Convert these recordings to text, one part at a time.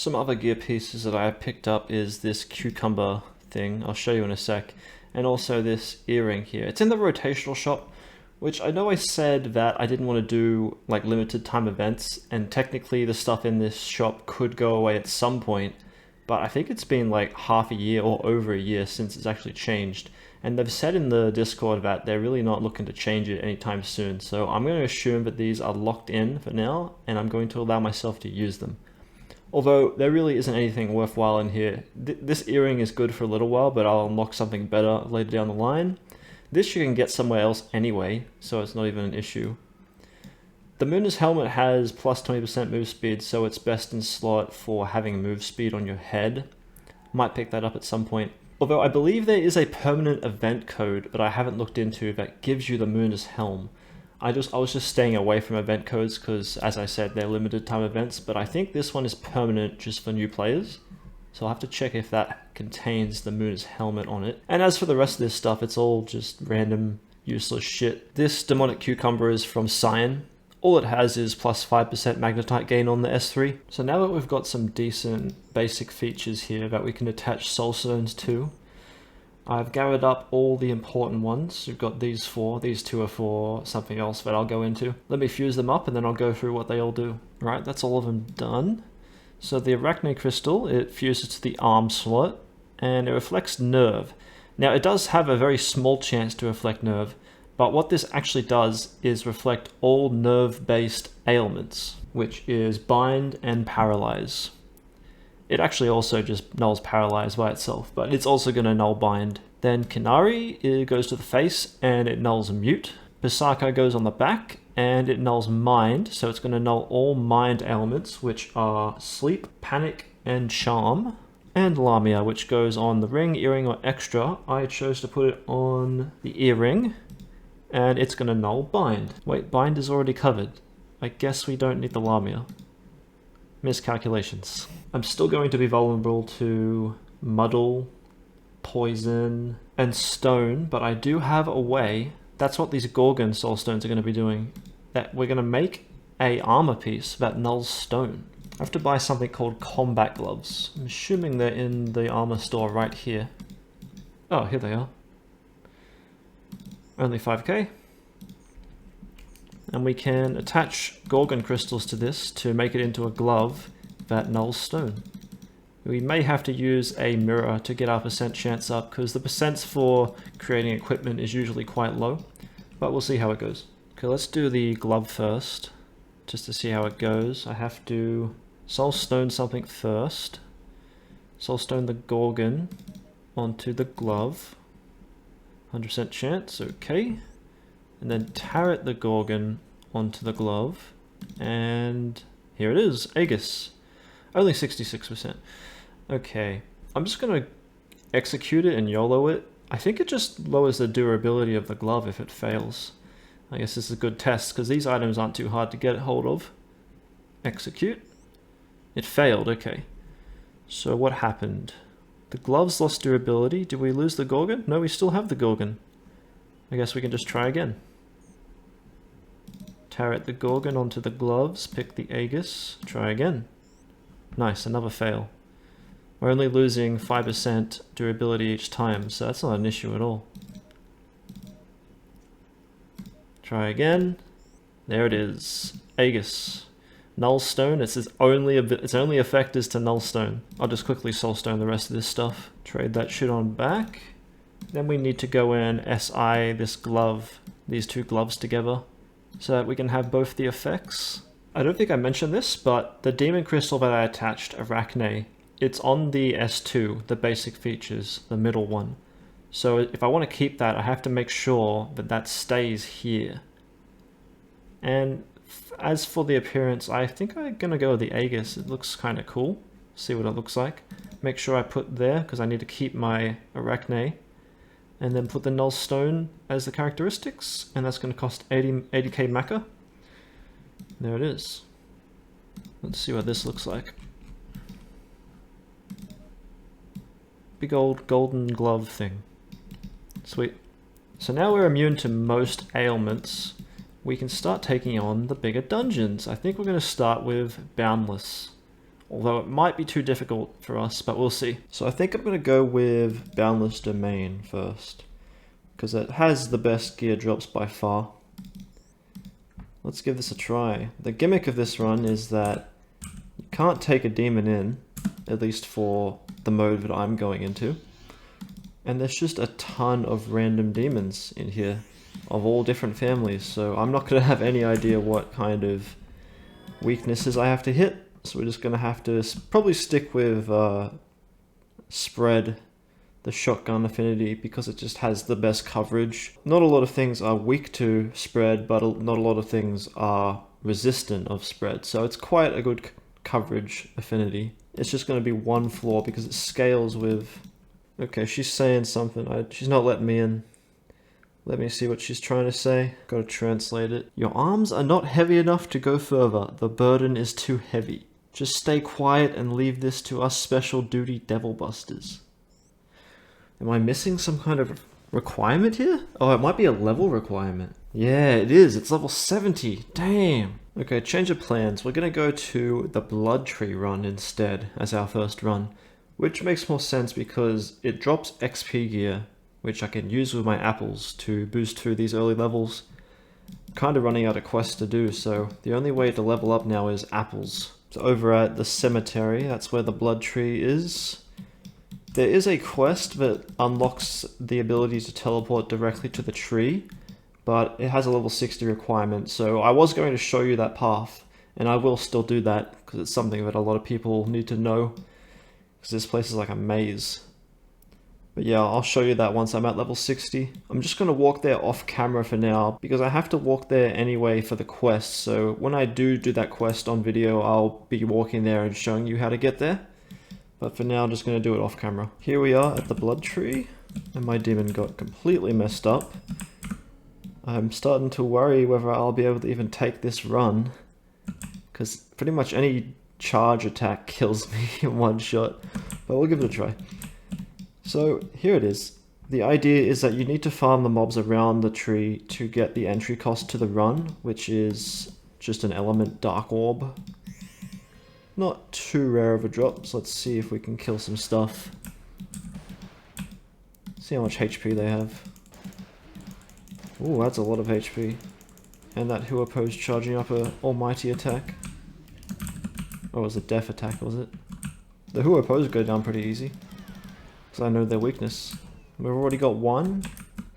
Some other gear pieces that I picked up is this cucumber thing, I'll show you in a sec, and also this earring here. It's in the rotational shop, which I know I said that I didn't want to do like limited time events, and technically the stuff in this shop could go away at some point, but I think it's been like half a year or over a year since it's actually changed. And they've said in the Discord that they're really not looking to change it anytime soon, so I'm going to assume that these are locked in for now, and I'm going to allow myself to use them. Although there really isn't anything worthwhile in here. This earring is good for a little while, but I'll unlock something better later down the line. This you can get somewhere else anyway, so it's not even an issue. The Moon's helmet has plus 20% move speed, so it's best in slot for having move speed on your head. Might pick that up at some point. Although I believe there is a permanent event code that I haven't looked into that gives you the Moon's helm. I was just staying away from event codes because, as I said, they're limited time events, but I think this one is permanent just for new players. So I'll have to check if that contains the Moon's helmet on it. And as for the rest of this stuff, it's all just random, useless shit. This demonic cucumber is from Cyan. All it has is plus 5% magnetite gain on the S3. So now that we've got some decent basic features here that we can attach soul stones to, I've gathered up all the important ones. We've got these four. These two are for something else that I'll go into. Let me fuse them up and then I'll go through what they all do. Right, that's all of them done. So the Arachne Crystal, it fuses to the arm slot and it reflects nerve. Now it does have a very small chance to reflect nerve, but what this actually does is reflect all nerve-based ailments, which is bind and paralyze. It actually also just nulls paralyze by itself, but it's also going to null bind. Then Kinari, it goes to the face and it nulls mute. Pisaka goes on the back and it nulls mind, so it's going to null all mind ailments, which are sleep, panic, and charm. And Lamia, which goes on the ring, earring, or extra. I chose to put it on the earring, and it's going to null bind. Wait, bind is already covered. I guess we don't need the Lamia. Miscalculations. I'm still going to be vulnerable to muddle, poison, and stone, but I do have a way. That's what these Gorgon soul stones are going to be doing. That we're going to make a armor piece that nulls stone. I have to buy something called combat gloves. I'm assuming they're in the armor store right here. Oh, here they are. Only 5k. And we can attach Gorgon crystals to this to make it into a glove that nulls stone. We may have to use a mirror to get our percent chance up because the percents for creating equipment is usually quite low, but we'll see how it goes. Okay, let's do the glove first, just to see how it goes. I have to soul stone something first. Soul stone the Gorgon onto the glove. 100% chance, okay. And then tarot the Gorgon onto the glove. And here it is, Aegis. Only 66%. Okay, I'm just going to execute it and YOLO it. I think it just lowers the durability of the glove if it fails. I guess this is a good test because these items aren't too hard to get hold of. Execute. It failed, okay. So what happened? The gloves lost durability. Did we lose the Gorgon? No, we still have the Gorgon. I guess we can just try again. Tarot the Gorgon onto the gloves, pick the Aegis, try again. Nice, another fail. We're only losing 5% durability each time, so that's not an issue at all. Try again. There it is. Aegis. Null stone, its only effect is to null stone. I'll just quickly soul stone the rest of this stuff. Trade that shit on back. Then we need to go in SI this glove, these two gloves together, so that we can have both the effects. I don't think I mentioned this, but the demon crystal that I attached, Arachne, it's on the S2, the basic features, the middle one. So if I want to keep that, I have to make sure that that stays here. And as for the appearance, I think I'm going to go with the Aegis. It looks kind of cool. See what it looks like. Make sure I put there, because I need to keep my Arachne. And then put the null stone as the characteristics. And that's going to cost 80k Maka. There it is. Let's see what this looks like. Big old golden glove thing. Sweet. So now we're immune to most ailments. We can start taking on the bigger dungeons. I think we're going to start with Boundless. Although it might be too difficult for us, but we'll see. So I think I'm going to go with Boundless Domain first, because it has the best gear drops by far. Let's give this a try. The gimmick of this run is that you can't take a demon in, at least for the mode that I'm going into. And there's just a ton of random demons in here, of all different families, so I'm not going to have any idea what kind of weaknesses I have to hit. So we're just going to have to probably stick with Spread, the shotgun affinity, because it just has the best coverage. Not a lot of things are weak to Spread, but not a lot of things are resistant of Spread. So it's quite a good coverage affinity. It's just going to be one flaw because it scales with... Okay, she's saying something. She's not letting me in. Let me see what she's trying to say. Gotta translate it. Your arms are not heavy enough to go further. The burden is too heavy. Just stay quiet and leave this to us special duty devil busters. Am I missing some kind of requirement here? Oh, it might be a level requirement. Yeah, it is. It's level 70. Damn. Okay, change of plans. We're gonna go to the Blood Tree run instead as our first run, which makes more sense because it drops XP gear, which I can use with my apples to boost through these early levels. Kind of running out of quests to do, so the only way to level up now is apples. So over at the cemetery, that's where the Blood Tree is. There is a quest that unlocks the ability to teleport directly to the tree, but it has a level 60 requirement, so I was going to show you that path, and I will still do that, because it's something that a lot of people need to know, because this place is like a maze. But yeah, I'll show you that once I'm at level 60. I'm just going to walk there off camera for now, because I have to walk there anyway for the quest, so when I do that quest on video, I'll be walking there and showing you how to get there. But for now, I'm just going to do it off camera. Here we are at the Blood Tree, and my demon got completely messed up. I'm starting to worry whether I'll be able to even take this run, because pretty much any charge attack kills me in one shot, but we'll give it a try. So here it is. The idea is that you need to farm the mobs around the tree to get the entry cost to the run, which is just an element Dark Orb. Not too rare of a drop, so let's see if we can kill some stuff. See how much HP they have. Ooh, that's a lot of HP. And that Who Opposed charging up a almighty attack. Oh, it was a death attack, was it? The Who Opposed go down pretty easy, because I know their weakness. We've already got one.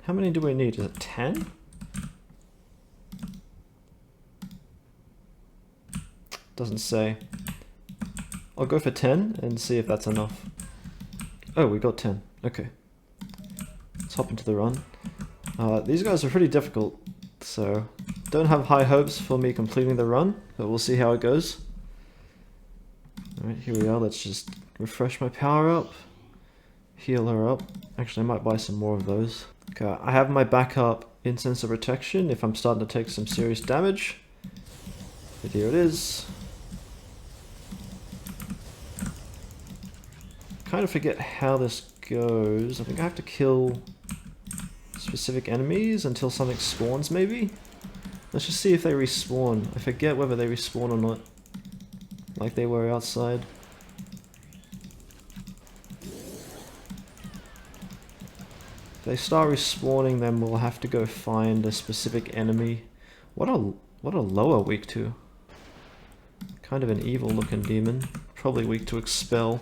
How many do we need? Is it 10? Doesn't say. I'll go for 10 and see if that's enough. Oh, we got 10. Okay. Let's hop into the run. These guys are pretty difficult, so don't have high hopes for me completing the run, but we'll see how it goes. Alright, here we are. Let's just refresh my power up. Heal her up. Actually, I might buy some more of those. Okay, I have my backup Incense of Protection if I'm starting to take some serious damage. But here it is. Kind of forget how this goes. I think I have to kill specific enemies until something spawns, maybe? Let's just see if they respawn. I forget whether they respawn or not, like they were outside. If they start respawning, then we'll have to go find a specific enemy. What a lower weak to. Kind of an evil looking demon. Probably weak to Expel,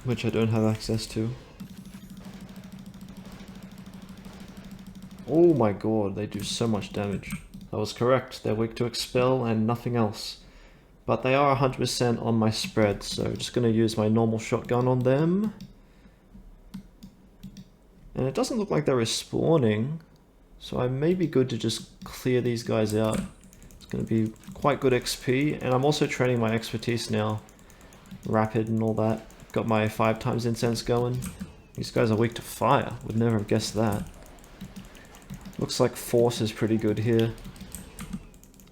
which I don't have access to. Oh my god, they do so much damage. I was correct, they're weak to Expel and nothing else. But they are 100% on my spread, so I'm just going to use my normal shotgun on them. And it doesn't look like they're respawning, so I may be good to just clear these guys out. It's going to be quite good XP, and I'm also training my expertise now. Rapid and all that. Got my 5x incense going. These guys are weak to fire, would never have guessed that. Looks like force is pretty good here.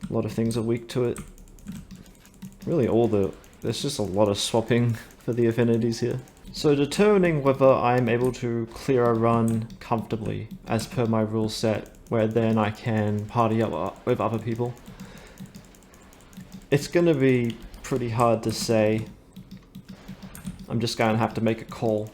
A lot of things are weak to it. Really there's just a lot of swapping for the affinities here. So determining whether I'm able to clear a run comfortably as per my rule set, where then I can party up with other people. It's going to be pretty hard to say. I'm just going to have to make a call.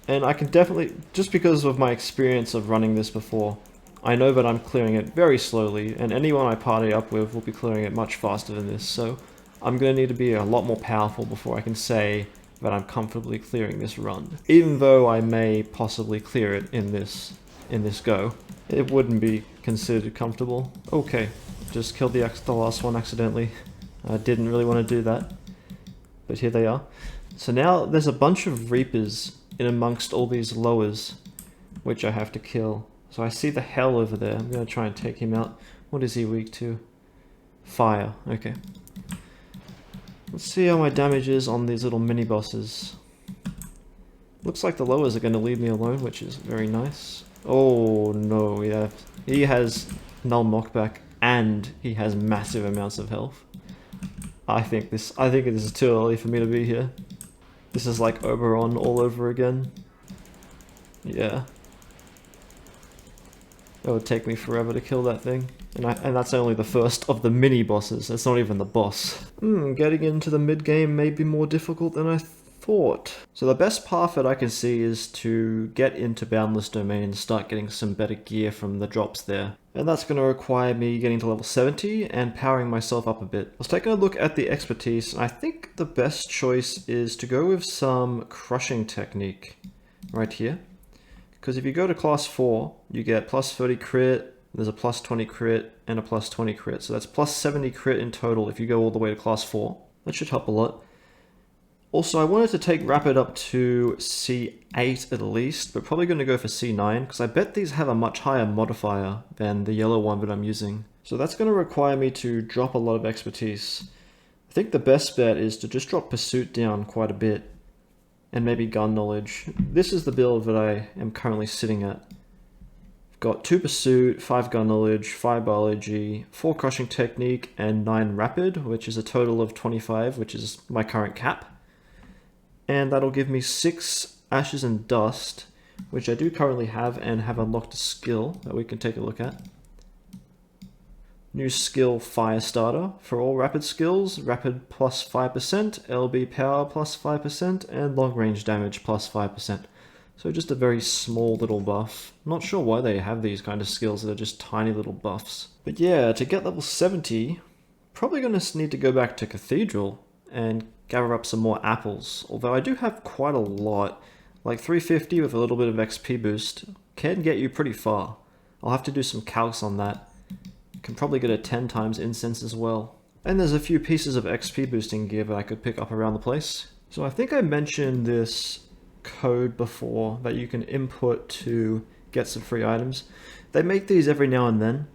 And I can definitely, just because of my experience of running this before, I know that I'm clearing it very slowly, and anyone I party up with will be clearing it much faster than this, so I'm going to need to be a lot more powerful before I can say that I'm comfortably clearing this run. Even though I may possibly clear it in this go, it wouldn't be considered comfortable. Okay, just killed the last one accidentally. I didn't really want to do that, but here they are. So now there's a bunch of Reapers in amongst all these lowers, which I have to kill. So I see the hell over there. I'm going to try and take him out. What is he weak to? Fire. Okay. Let's see how my damage is on these little mini-bosses. Looks like the lowers are going to leave me alone, which is very nice. Oh no, yeah. He has null knockback and he has massive amounts of health. I think this is too early for me to be here. This is like Oberon all over again. Yeah. It would take me forever to kill that thing. And that's only the first of the mini-bosses. That's not even the boss. Getting into the mid-game may be more difficult than I thought. So the best path that I can see is to get into Boundless Domain and start getting some better gear from the drops there. And that's going to require me getting to level 70 and powering myself up a bit. I was taking a look at the expertise, and I think the best choice is to go with some crushing technique right here. Because if you go to class 4, you get plus 30 crit, there's a plus 20 crit, and a plus 20 crit. So that's plus 70 crit in total if you go all the way to class 4. That should help a lot. Also, I wanted to take Rapid up to C8 at least, but probably going to go for C9, because I bet these have a much higher modifier than the yellow one that I'm using. So that's going to require me to drop a lot of expertise. I think the best bet is to just drop Pursuit down quite a bit, and maybe Gun Knowledge. This is the build that I am currently sitting at. I've got 2 Pursuit, 5 Gun Knowledge, 5 Biology, 4 Crushing Technique, and 9 Rapid, which is a total of 25, which is my current cap. And that'll give me 6 Ashes and Dust, which I do currently have and have unlocked a skill that we can take a look at. New skill Firestarter. For all rapid skills, rapid plus 5%, LB power plus 5%, and long range damage plus 5%. So just a very small little buff. Not sure why they have these kind of skills that are just tiny little buffs. But yeah, to get level 70, probably going to need to go back to Cathedral and gather up some more apples. Although I do have quite a lot, like 350 with a little bit of XP boost can get you pretty far. I'll have to do some calcs on that. Can probably get a 10 times incense as well. And there's a few pieces of XP boosting gear that I could pick up around the place. So I think I mentioned this code before that you can input to get some free items. They make these every now and then.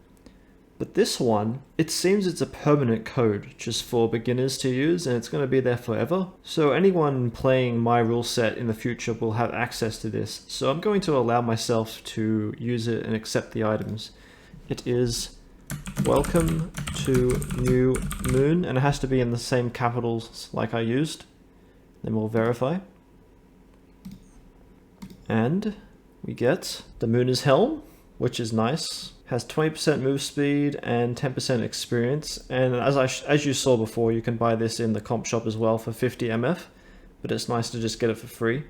But this one, it seems it's a permanent code just for beginners to use, and it's going to be there forever. So anyone playing my rule set in the future will have access to this. So I'm going to allow myself to use it and accept the items. It is Welcome to New Moon, and it has to be in the same capitals like I used. Then we'll verify. And we get the Mooner's Helm, which is nice. Has 20% move speed and 10% experience, and as you saw before, you can buy this in the comp shop as well for 50 MF, but it's nice to just get it for free.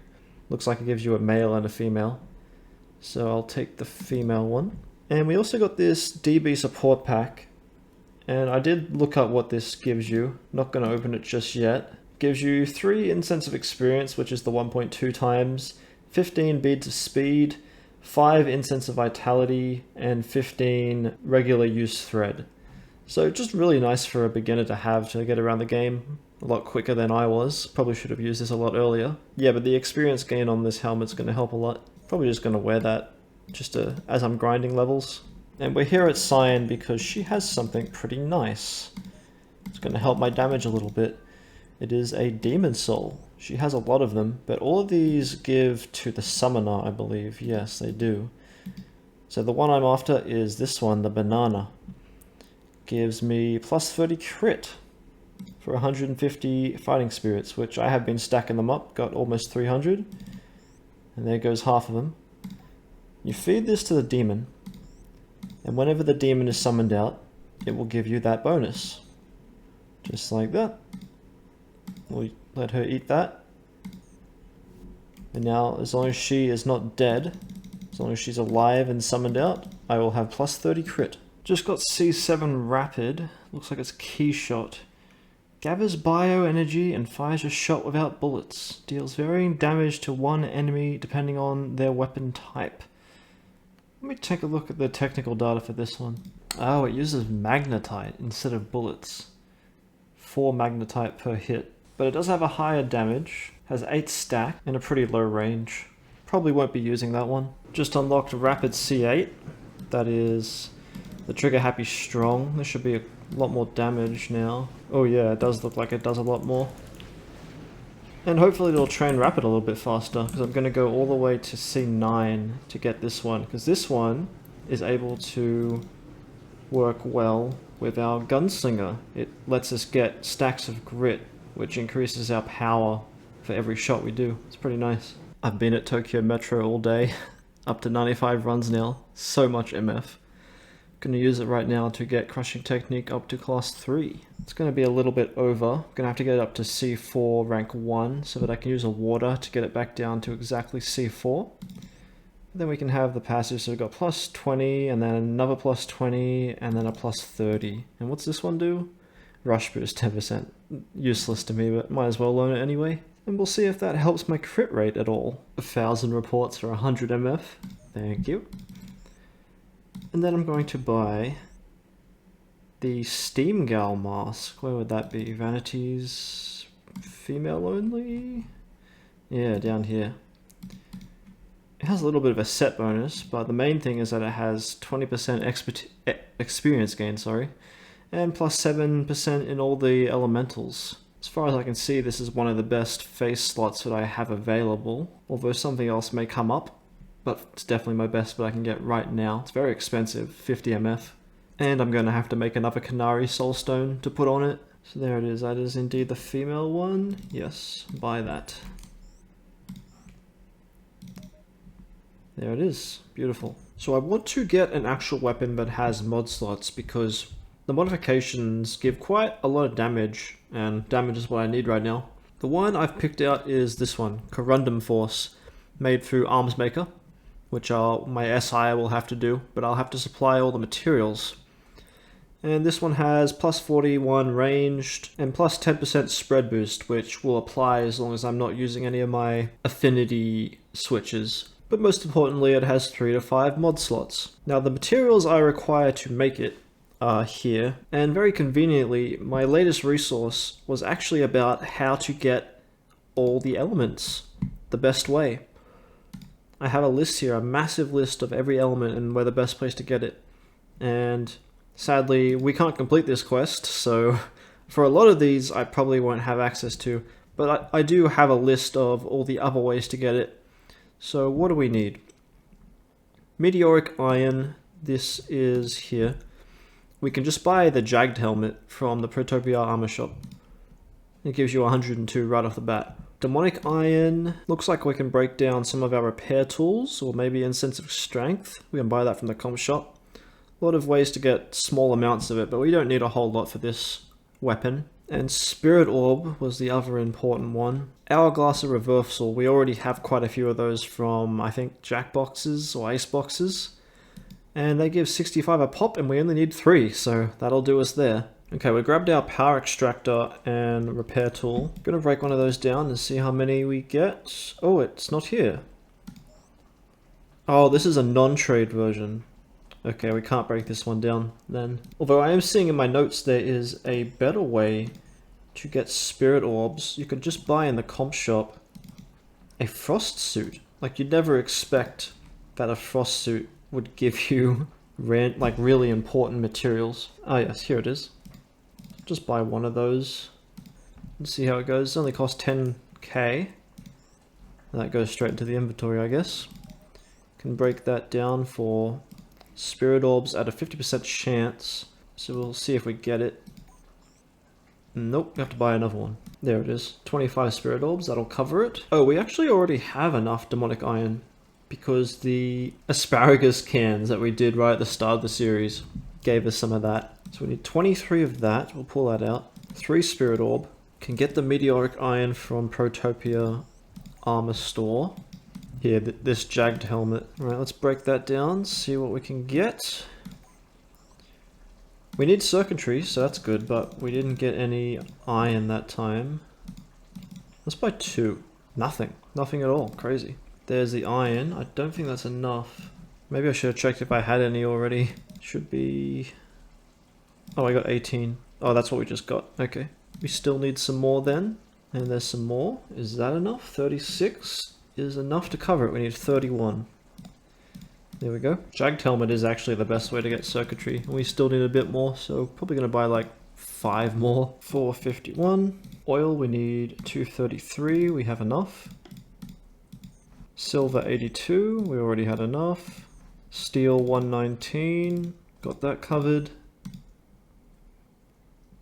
Looks like it gives you a male and a female, so I'll take the female one. And we also got this DB support pack, and I did look up what this gives you. Not going to open it just yet. Gives you 3 incense of experience, which is the 1.2 times, 15 beads of speed, 5 incense of vitality, and 15 regular use thread. So just really nice for a beginner to have to get around the game a lot quicker than I was. Probably should have used this a lot earlier. Yeah, but the experience gain on this helmet's going to help a lot. Probably just going to wear that just as I'm grinding levels. And we're here at Cyan because she has something pretty nice. It's going to help my damage a little bit. It is a Demon Soul. She has a lot of them, but all of these give to the Summoner, I believe. Yes, they do. So the one I'm after is this one, the Banana. Gives me plus 30 crit for 150 Fighting Spirits, which I have been stacking them up, got almost 300. And there goes half of them. You feed this to the demon, and whenever the demon is summoned out, it will give you that bonus. Just like that. We'll let her eat that. And now, as long as she is not dead, as long as she's alive and summoned out, I will have plus 30 crit. Just got C7 Rapid. Looks like it's Key Shot. Gathers bioenergy and fires a shot without bullets. Deals varying damage to one enemy depending on their weapon type. Let me take a look at the technical data for this one. Oh, it uses magnetite instead of bullets. 4 magnetite per hit. But it does have a higher damage, has 8 stack, and a pretty low range. Probably won't be using that one. Just unlocked Rapid C8. That is the Trigger Happy Strong. This should be a lot more damage now. Oh yeah, it does look like it does a lot more. And hopefully it'll train Rapid a little bit faster, because I'm going to go all the way to C9 to get this one, because this one is able to work well with our Gunslinger. It lets us get stacks of grit, which increases our power for every shot we do. It's pretty nice. I've been at Tokyo Metro all day, up to 95 runs now. So much MF. Gonna use it right now to get Crushing Technique up to class 3. It's gonna be a little bit over. Gonna have to get it up to C4 rank 1 so that I can use a water to get it back down to exactly C4. Then we can have the passive, so we've got plus 20 and then another plus 20 and then a plus 30. And what's this one do? Rush boost 10%. Useless to me, but might as well learn it anyway. And we'll see if that helps my crit rate at all. 1000 reports for 100 MF. Thank you. And then I'm going to buy the Steam Gal mask. Where would that be? Vanities, female only? Yeah, down here. It has a little bit of a set bonus, but the main thing is that it has 20% experience gain, and plus 7% in all the elementals. As far as I can see, this is one of the best face slots that I have available, although something else may come up. But it's definitely my best that I can get right now. It's very expensive, 50 MF. And I'm going to have to make another Canary Soulstone to put on it. So there it is, that is indeed the female one. Yes, buy that. There it is, beautiful. So I want to get an actual weapon that has mod slots because the modifications give quite a lot of damage, and damage is what I need right now. The one I've picked out is this one, Corundum Force, made through Arms Maker, which my SIer will have to do, but I'll have to supply all the materials. And this one has plus 41 ranged and plus 10% spread boost, which will apply as long as I'm not using any of my affinity switches. But most importantly, it has 3 to 5 mod slots. Now the materials I require to make it are here, and very conveniently, my latest resource was actually about how to get all the elements the best way. I have a list here, a massive list of every element and where the best place to get it. And sadly, we can't complete this quest, so for a lot of these I probably won't have access to, but I do have a list of all the other ways to get it. So what do we need? Meteoric Iron, this is here. We can just buy the Jagged Helmet from the Protopia Armor Shop. It gives you 102 right off the bat. Demonic Iron, looks like we can break down some of our repair tools, or maybe Incense of Strength. We can buy that from the comp shop. A lot of ways to get small amounts of it, but we don't need a whole lot for this weapon. And Spirit Orb was the other important one. Hourglass of Reversal, we already have quite a few of those from, I think, Jack boxes or Ace boxes. And they give 65 a pop, and we only need 3, so that'll do us there. Okay, we grabbed our Power Extractor and Repair Tool. Gonna break one of those down and see how many we get. Oh, it's not here. Oh, this is a non-trade version. Okay, we can't break this one down then. Although I am seeing in my notes there is a better way to get Spirit Orbs. You could just buy in the comp shop a Frost Suit. Like, you'd never expect that a Frost Suit would give you like really important materials. Ah yes, here it is. Just buy one of those and see how it goes. It only costs 10k. That goes straight into the inventory, I guess. Can break that down for Spirit Orbs at a 50% chance. So we'll see if we get it. Nope, we have to buy another one. There it is. 25 Spirit Orbs, that'll cover it. Oh, we actually already have enough Demonic Iron because the asparagus cans that we did right at the start of the series gave us some of that. So we need 23 of that. We'll pull that out. 3 Spirit Orb. Can get the Meteoric Iron from Protopia Armor Store. Here, this jagged helmet. Alright, let's break that down, see what we can get. We need circuitry, so that's good, but we didn't get any iron that time. Let's buy 2. Nothing. Nothing at all. Crazy. There's the iron. I don't think that's enough. Maybe I should have checked if I had any already. Should be... Oh, I got 18. Oh, that's what we just got. Okay. We still need some more then. And there's some more. Is that enough? 36 is enough to cover it. We need 31. There we go. Jagged helmet is actually the best way to get circuitry. And we still need a bit more, so probably going to buy like 5 more. 451. Oil, we need 233. We have enough. Silver 82. We already had enough. Steel 119. Got that covered.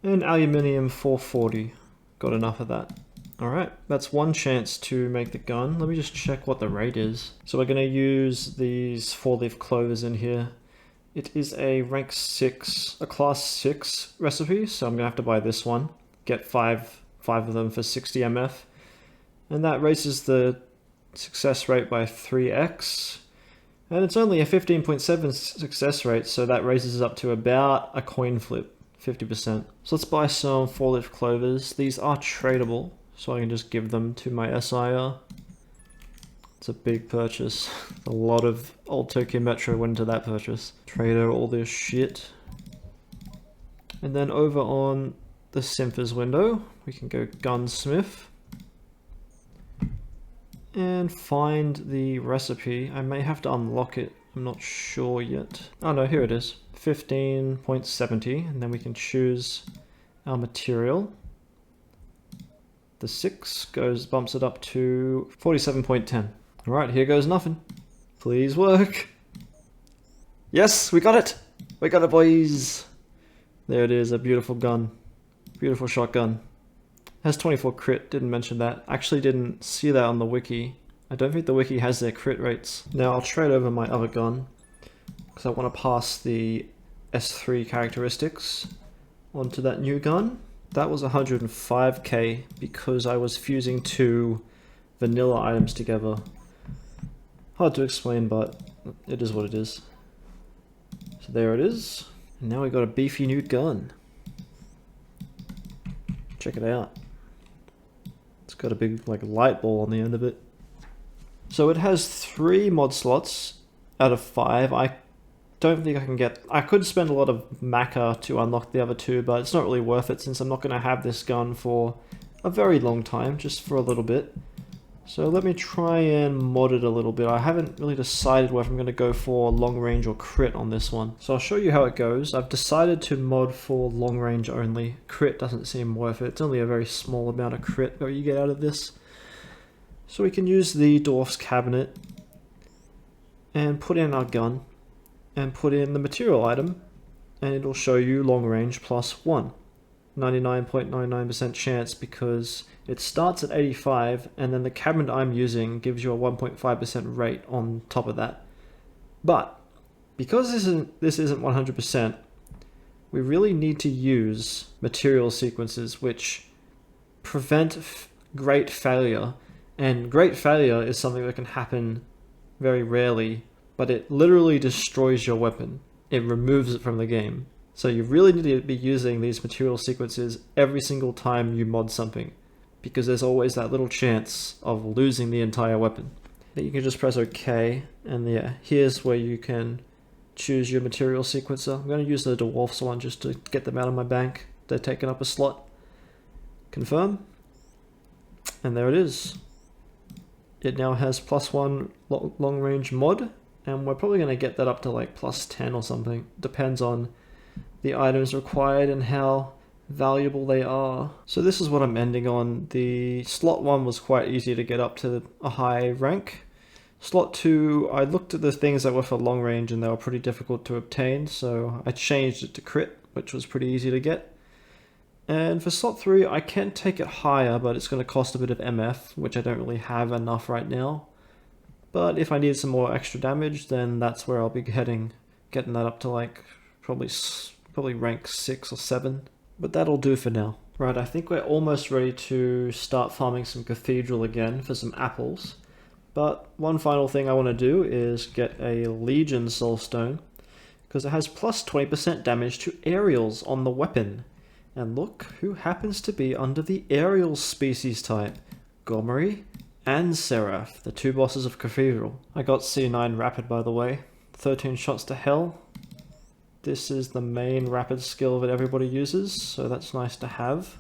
And aluminium 440. Got enough of that. Alright, that's one chance to make the gun. Let me just check what the rate is. So we're going to use these 4-leaf clovers in here. It is a rank 6, a class 6 recipe, so I'm going to have to buy this one. Get 5 of them for 60 MF. And that raises the success rate by 3x. And it's only a 15.7 success rate, so that raises it up to about a coin flip, 50%. So let's buy some 4-leaf clovers. These are tradable, so I can just give them to my SIer. It's a big purchase. A lot of old Tokyo Metro went into that purchase. Trader all this shit. And then over on the Synthers window, we can go gunsmith. And find the recipe. I may have to unlock it. I'm not sure yet. Oh no, here it is. 15.70, and then we can choose our material. The 6 bumps it up to 47.10. Alright, here goes nothing. Please work. Yes, we got it! We got it, boys! There it is, a beautiful gun. Beautiful shotgun. Has 24 crit, didn't mention that. Actually didn't see that on the wiki. I don't think the wiki has their crit rates. Now I'll trade over my other gun, because I want to pass the S3 characteristics onto that new gun. That was 105k because I was fusing 2 vanilla items together. Hard to explain, but it is what it is. So there it is. And now we got a beefy new gun. Check it out. It's got a big like light ball on the end of it. So it has 3 mod slots out of 5. I don't think I can get... I could spend a lot of maca to unlock the other 2, but it's not really worth it since I'm not going to have this gun for a very long time, just for a little bit. So let me try and mod it a little bit. I haven't really decided whether I'm going to go for long range or crit on this one. So I'll show you how it goes. I've decided to mod for long range only. Crit doesn't seem worth it. It's only a very small amount of crit that you get out of this. So we can use the dwarf's cabinet and put in our gun and put in the material item, and it'll show you long range plus 1. 99.99% chance because it starts at 85 and then the cabinet I'm using gives you a 1.5% rate on top of that. But because this isn't 100%, we really need to use material sequences which prevent great failure. And great failure is something that can happen very rarely, but it literally destroys your weapon. It removes it from the game. So you really need to be using these material sequences every single time you mod something, because there's always that little chance of losing the entire weapon. You can just press OK, and yeah, here's where you can choose your material sequencer. I'm going to use the dwarfs one just to get them out of my bank. They're taking up a slot. Confirm. And there it is. It now has +1 long range mod, and we're probably going to get that up to like +10 or something. Depends on the items required and how valuable they are. So this is what I'm ending on. The slot 1 was quite easy to get up to a high rank. Slot 2, I looked at the things that were for long range and they were pretty difficult to obtain, so I changed it to crit, which was pretty easy to get. And for slot 3, I can take it higher, but it's going to cost a bit of MF, which I don't really have enough right now. But if I need some more extra damage, then that's where I'll be getting that up to like probably rank 6 or 7. But that'll do for now. Right, I think we're almost ready to start farming some cathedral again for some apples. But one final thing I want to do is get a Legion Soulstone, because it has plus 20% damage to aerials on the weapon. And look who happens to be under the aerial species type. Gomery and Seraph, the two bosses of Cathedral. I got C9 Rapid, by the way. 13 shots to hell. This is the main rapid skill that everybody uses, so that's nice to have.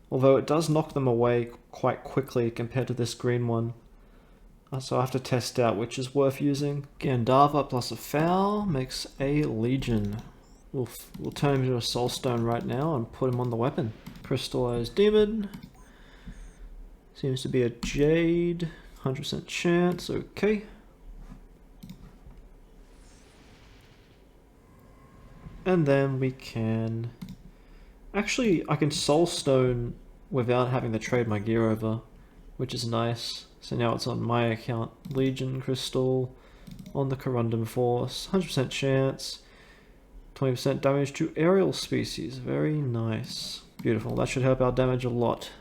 Although it does knock them away quite quickly compared to this green one. So I have to test out which is worth using. Gandava plus a foul makes a Legion. We'll turn him into a Soulstone right now and put him on the weapon. Crystallized Demon. Seems to be a Jade. 100% chance, okay. And then we can... Actually, I can Soulstone without having to trade my gear over, which is nice. So now it's on my account. Legion Crystal on the Corundum Force. 100% chance. 20% damage to aerial species. Very nice. Beautiful. That should help our damage a lot.